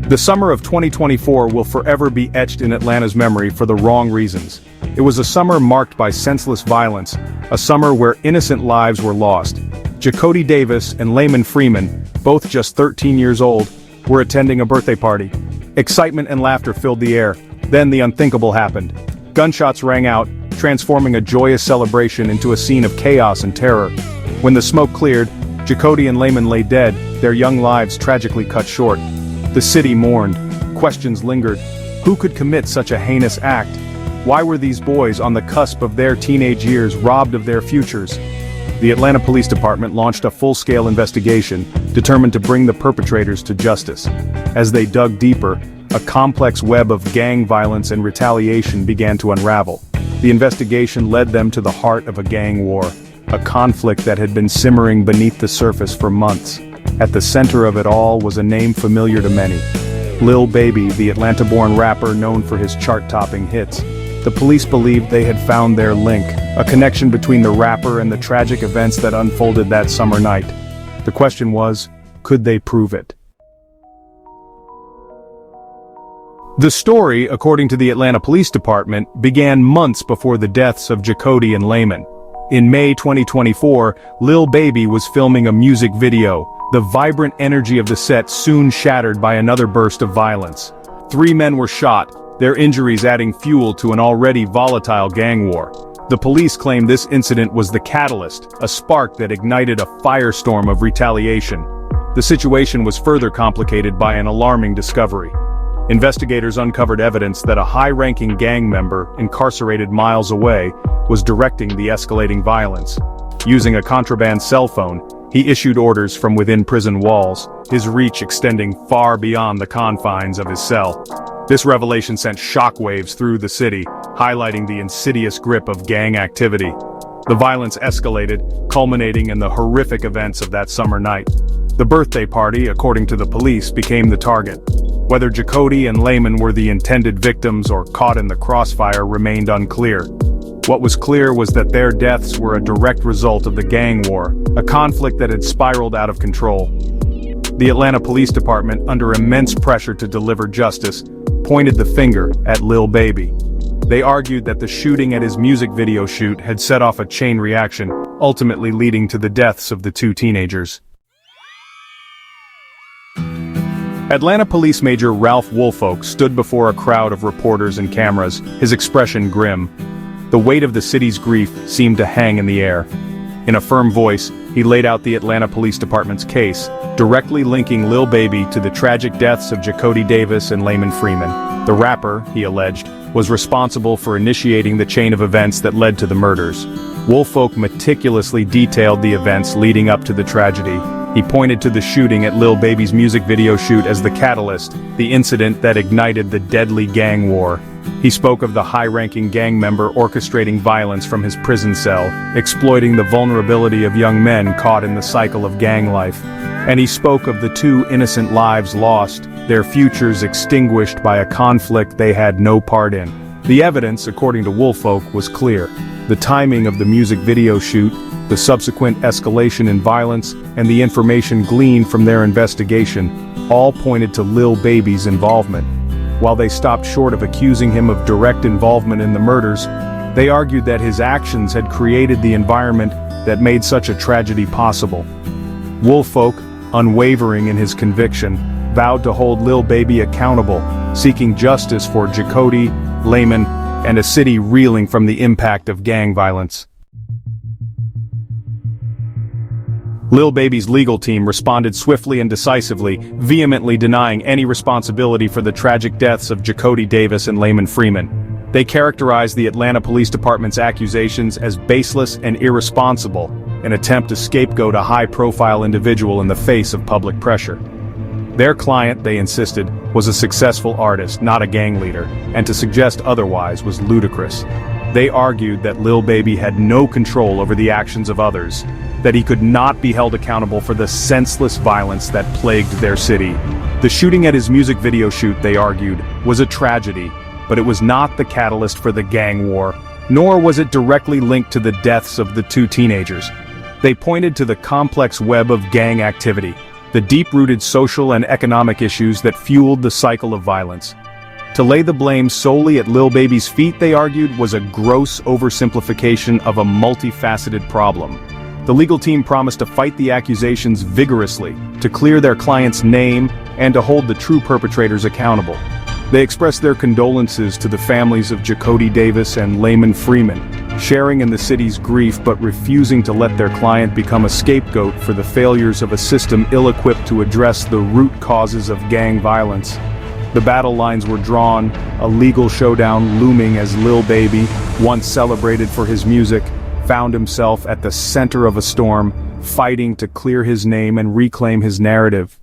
The summer of 2024 will forever be etched in Atlanta's memory for the wrong reasons. It was a summer marked by senseless violence, a summer where innocent lives were lost. Jacody Davis and Layman Freeman, both just 13 years old, were attending a birthday party. Excitement and laughter filled the air. Then the unthinkable happened. Gunshots rang out, transforming a joyous celebration into a scene of chaos and terror. When the smoke cleared, Jacody and Layman lay dead, their young lives tragically cut short. The city mourned. Questions lingered. Who could commit such a heinous act? Why were these boys on the cusp of their teenage years robbed of their futures? The Atlanta Police Department launched a full-scale investigation, determined to bring the perpetrators to justice. As they dug deeper, a complex web of gang violence and retaliation began to unravel. The investigation led them to the heart of a gang war, a conflict that had been simmering beneath the surface for months. At the center of it all was a name familiar to many. Lil Baby, the Atlanta-born rapper known for his chart-topping hits. The police believed they had found their link, a connection between the rapper and the tragic events that unfolded that summer night. The question was, could they prove it? The story, according to the Atlanta Police Department, began months before the deaths of Jacody and Layman. In May 2024, Lil Baby was filming a music video. The vibrant energy of the set soon shattered by another burst of violence. 3 men were shot, their injuries adding fuel to an already volatile gang war. The police claim this incident was the catalyst, a spark that ignited a firestorm of retaliation. The situation was further complicated by an alarming discovery. Investigators uncovered evidence that a high-ranking gang member, incarcerated miles away, was directing the escalating violence. Using a contraband cell phone, he issued orders from within prison walls, his reach extending far beyond the confines of his cell. This revelation sent shockwaves through the city, highlighting the insidious grip of gang activity. The violence escalated, culminating in the horrific events of that summer night. The birthday party, according to the police, became the target. Whether Jacody and Layman were the intended victims or caught in the crossfire remained unclear. What was clear was that their deaths were a direct result of the gang war, a conflict that had spiraled out of control. The Atlanta Police Department, under immense pressure to deliver justice, pointed the finger at Lil Baby. They argued that the shooting at his music video shoot had set off a chain reaction, ultimately leading to the deaths of the 2 teenagers. Atlanta Police Major Ralph Woolfolk stood before a crowd of reporters and cameras, his expression grim. The weight of the city's grief seemed to hang in the air. In a firm voice, he laid out the Atlanta Police Department's case, directly linking Lil Baby to the tragic deaths of Jacody Davis and Layman Freeman. The rapper, he alleged, was responsible for initiating the chain of events that led to the murders. Woolfolk meticulously detailed the events leading up to the tragedy. He pointed to the shooting at Lil Baby's music video shoot as the catalyst, the incident that ignited the deadly gang war. He spoke of the high-ranking gang member orchestrating violence from his prison cell, exploiting the vulnerability of young men caught in the cycle of gang life. And he spoke of the 2 innocent lives lost, their futures extinguished by a conflict they had no part in. The evidence, according to Woolfolk, was clear. The timing of the music video shoot, the subsequent escalation in violence, and the information gleaned from their investigation, all pointed to Lil Baby's involvement. While they stopped short of accusing him of direct involvement in the murders, they argued that his actions had created the environment that made such a tragedy possible. Woolfolk, unwavering in his conviction, vowed to hold Lil Baby accountable, seeking justice for Jacody, Layman, and a city reeling from the impact of gang violence. Lil Baby's legal team responded swiftly and decisively, vehemently denying any responsibility for the tragic deaths of Jacody Davis and Layman Freeman. They characterized the Atlanta Police Department's accusations as baseless and irresponsible, an attempt to scapegoat a high-profile individual in the face of public pressure. Their client, they insisted, was a successful artist, not a gang leader, and to suggest otherwise was ludicrous. They argued that Lil Baby had no control over the actions of others, that he could not be held accountable for the senseless violence that plagued their city. The shooting at his music video shoot, they argued, was a tragedy, but it was not the catalyst for the gang war, nor was it directly linked to the deaths of the 2 teenagers. They pointed to the complex web of gang activity, the deep-rooted social and economic issues that fueled the cycle of violence. To lay the blame solely at Lil Baby's feet, they argued, was a gross oversimplification of a multifaceted problem. The legal team promised to fight the accusations vigorously, to clear their client's name, and to hold the true perpetrators accountable. They expressed their condolences to the families of Jacody Davis and Layman Freeman, sharing in the city's grief but refusing to let their client become a scapegoat for the failures of a system ill-equipped to address the root causes of gang violence. The battle lines were drawn, a legal showdown looming as Lil Baby, once celebrated for his music, found himself at the center of a storm, fighting to clear his name and reclaim his narrative.